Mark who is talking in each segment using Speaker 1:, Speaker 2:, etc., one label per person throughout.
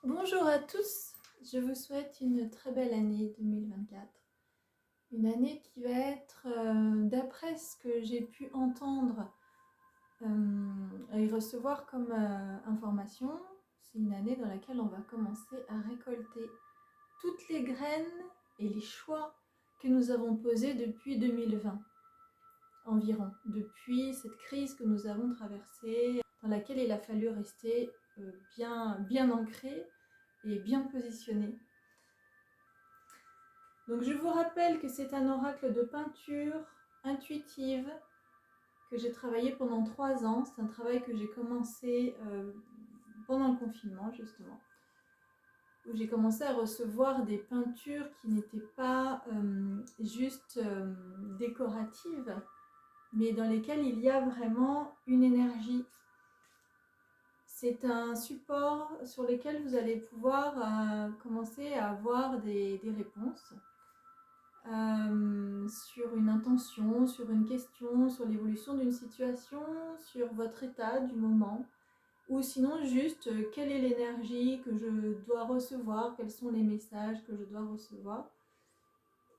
Speaker 1: Bonjour à tous, je vous souhaite une très belle année 2024. Une année qui va être, d'après ce que j'ai pu entendre et recevoir comme information, c'est une année dans laquelle on va commencer à récolter toutes les graines et les choix que nous avons posés depuis 2020 environ, depuis cette crise que nous avons traversée, dans laquelle il a fallu rester bien ancré et bien positionné. Donc je vous rappelle que c'est un oracle de peinture intuitive que j'ai travaillé pendant 3 ans. C'est un travail que j'ai commencé pendant le confinement justement, où j'ai commencé à recevoir des peintures qui n'étaient pas juste décoratives, mais dans lesquelles il y a vraiment une énergie. C'est un support sur lequel vous allez pouvoir commencer à avoir des réponses. Sur une intention, sur une question, sur l'évolution d'une situation, sur votre état du moment, ou sinon juste quelle est l'énergie que je dois recevoir, quels sont les messages que je dois recevoir.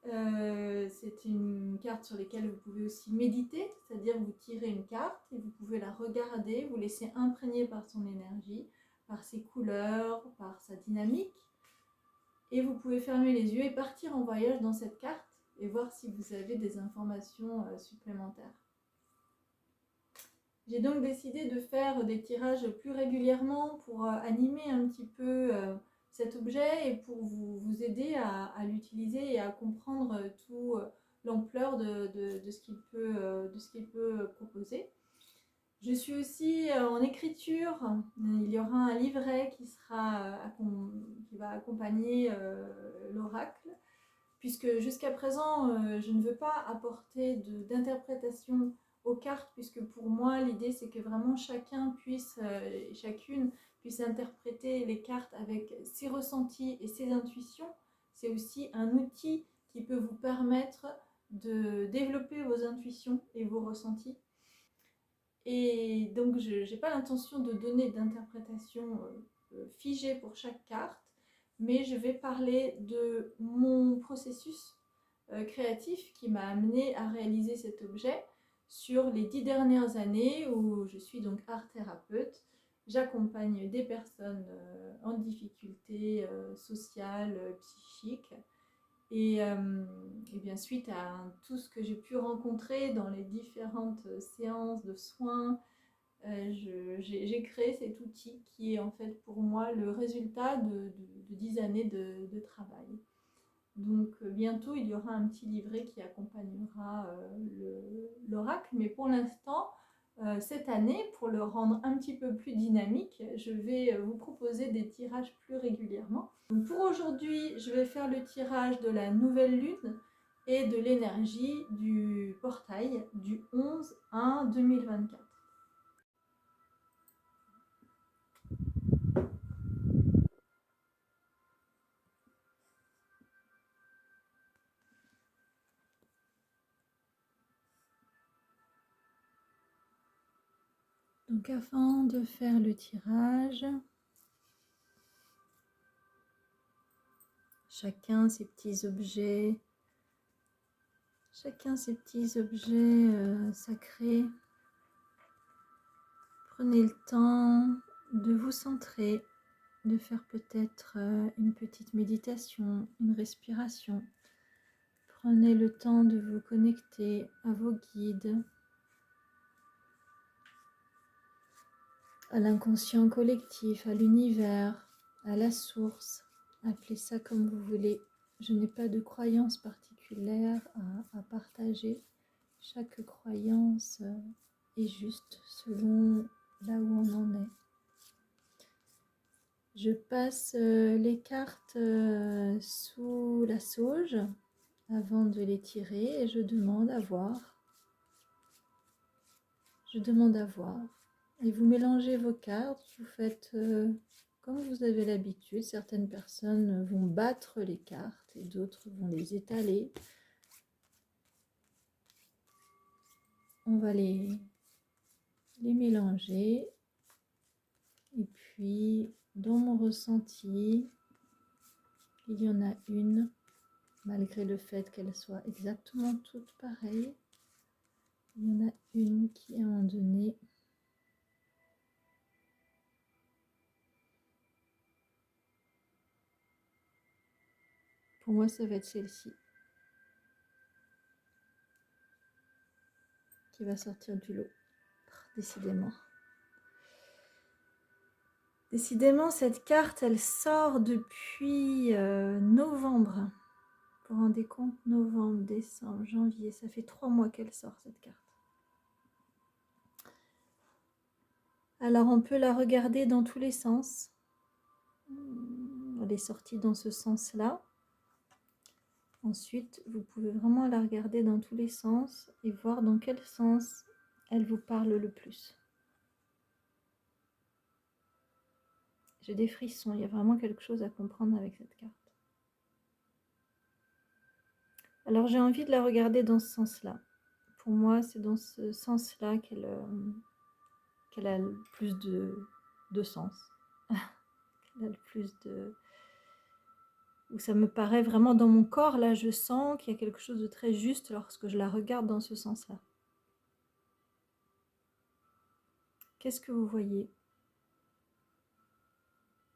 Speaker 1: C'est une carte sur laquelle vous pouvez aussi méditer, c'est-à-dire vous tirez une carte et vous pouvez la regarder, vous laisser imprégner par son énergie, par ses couleurs, par sa dynamique. Et vous pouvez fermer les yeux et partir en voyage dans cette carte et voir si vous avez des informations supplémentaires. J'ai donc décidé de faire des tirages plus régulièrement pour animer un petit peu cet objet et pour vous aider à l'utiliser et à comprendre tout l'ampleur de ce qu'il peut proposer. Je suis aussi en écriture. Il y aura un livret qui va accompagner l'oracle, puisque jusqu'à présent, je ne veux pas apporter d'interprétation aux cartes, puisque pour moi, l'idée, c'est que vraiment chacune puisse interpréter les cartes avec ses ressentis et ses intuitions. C'est aussi un outil qui peut vous permettre de développer vos intuitions et vos ressentis. Et donc, je n'ai pas l'intention de donner d'interprétation figée pour chaque carte, mais je vais parler de mon processus créatif qui m'a amené à réaliser cet objet sur les 10 dernières années où je suis donc art thérapeute. J'accompagne des personnes en difficulté sociale, psychique. Et bien suite à tout ce que j'ai pu rencontrer dans les différentes séances de soins, j'ai créé cet outil qui est en fait pour moi le résultat de 10 années de travail. Donc bientôt il y aura un petit livret qui accompagnera l'oracle, mais pour l'instant, cette année, pour le rendre un petit peu plus dynamique, je vais vous proposer des tirages plus régulièrement. Donc pour aujourd'hui, je vais faire le tirage de la nouvelle lune et de l'énergie du portail du 11/1/2024. Donc avant de faire le tirage, chacun ses petits objets sacrés. Prenez le temps de vous centrer, de faire peut-être une petite méditation, une respiration. Prenez le temps de vous connecter à vos guides, à l'inconscient collectif, à l'univers, à la source. Appelez ça comme vous voulez. Je n'ai pas de croyance particulière à partager. Chaque croyance est juste selon là où on en est. Je passe les cartes sous la sauge avant de les tirer et je demande à voir. Et vous mélangez vos cartes, vous faites comme vous avez l'habitude. Certaines personnes vont battre les cartes et d'autres vont les étaler. On va les mélanger et puis, dans mon ressenti, il y en a une, malgré le fait qu'elles soient exactement toutes pareilles, il y en a une qui, à un moment donné, pour moi, ça va être celle-ci, qui va sortir du lot, décidément. Décidément, cette carte, elle sort depuis novembre. Vous vous rendez compte? Novembre, décembre, janvier, ça fait 3 mois qu'elle sort, cette carte. Alors, on peut la regarder dans tous les sens. Elle est sortie dans ce sens-là. Ensuite, vous pouvez vraiment la regarder dans tous les sens et voir dans quel sens elle vous parle le plus. J'ai des frissons, il y a vraiment quelque chose à comprendre avec cette carte. Alors j'ai envie de la regarder dans ce sens-là. Pour moi, c'est dans ce sens-là qu'elle a le plus de sens. Qu'elle a le plus de... Où ça me paraît vraiment dans mon corps, là je sens qu'il y a quelque chose de très juste lorsque je la regarde dans ce sens-là. Qu'est-ce que vous voyez?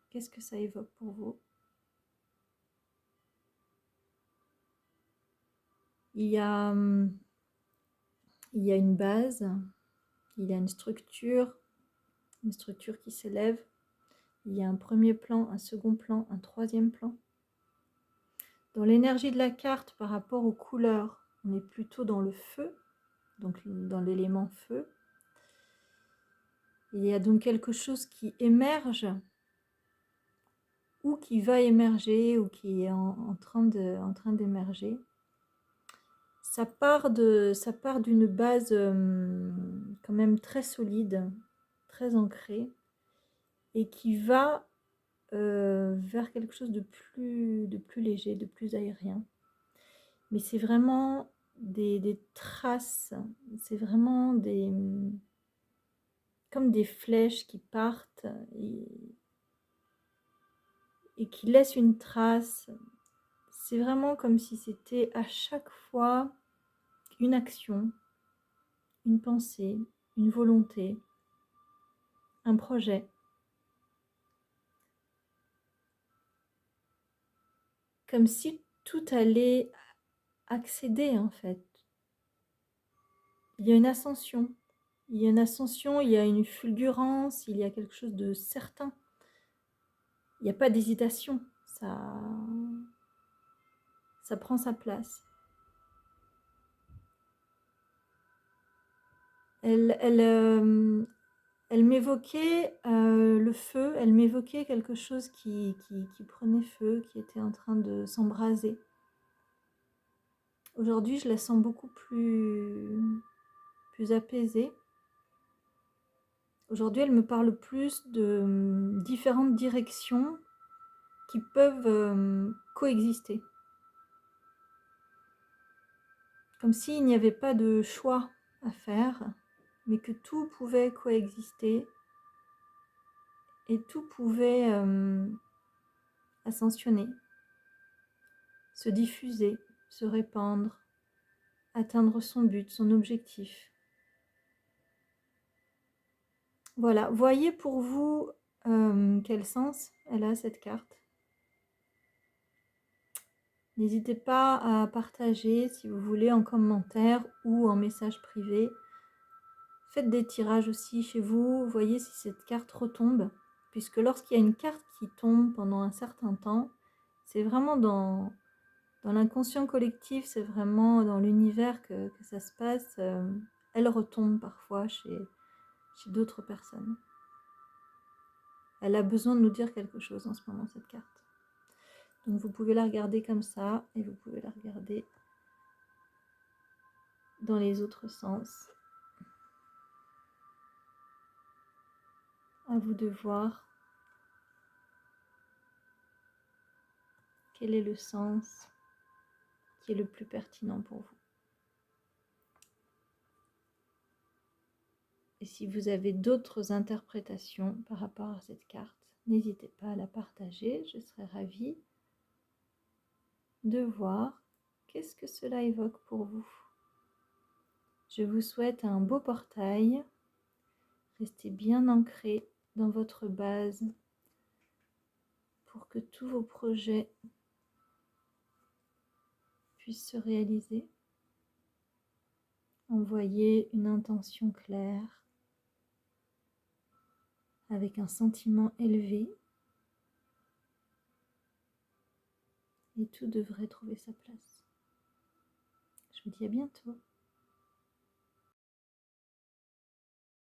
Speaker 1: Qu'est-ce que ça évoque pour vous? Il y a une base, il y a une structure qui s'élève. Il y a un premier plan, un second plan, un troisième plan. Dans l'énergie de la carte par rapport aux couleurs, on est plutôt dans le feu, donc dans l'élément feu. Il y a donc quelque chose qui émerge ou qui va émerger ou qui est en train d'émerger. Ça part d'une base quand même très solide, très ancrée, et qui va vers quelque chose de plus léger, de plus aérien. Mais c'est vraiment des traces, c'est vraiment comme des flèches qui partent et qui laissent une trace. C'est vraiment comme si c'était à chaque fois une action, une pensée, une volonté, un projet. Comme si tout allait accéder en fait. Il y a une ascension. Il y a une ascension, il y a une fulgurance, il y a quelque chose de certain. Il n'y a pas d'hésitation. Ça prend sa place. Elle m'évoquait le feu, elle m'évoquait quelque chose qui prenait feu, qui était en train de s'embraser. Aujourd'hui, je la sens beaucoup plus apaisée. Aujourd'hui, elle me parle plus de différentes directions qui peuvent coexister. Comme s'il n'y avait pas de choix à faire, mais que tout pouvait coexister et tout pouvait ascensionner, se diffuser, se répandre, atteindre son but, son objectif. Voilà, voyez pour vous quel sens elle a cette carte. N'hésitez pas à partager si vous voulez en commentaire ou en message privé. Faites des tirages aussi chez vous, voyez si cette carte retombe, puisque lorsqu'il y a une carte qui tombe pendant un certain temps, c'est vraiment dans l'inconscient collectif, c'est vraiment dans l'univers que ça se passe. Elle retombe parfois chez d'autres personnes. Elle a besoin de nous dire quelque chose en ce moment, cette carte. Donc vous pouvez la regarder comme ça et vous pouvez la regarder dans les autres sens. À vous de voir quel est le sens qui est le plus pertinent pour vous.
Speaker 2: Et si vous avez d'autres interprétations par rapport à cette carte, n'hésitez pas à la partager, je serai ravie de voir qu'est-ce que cela évoque pour vous. Je vous souhaite un beau portail, restez bien ancrés dans votre base pour que tous vos projets puissent se réaliser. Envoyez une intention claire avec un sentiment élevé et tout devrait trouver sa place. Je vous dis à bientôt.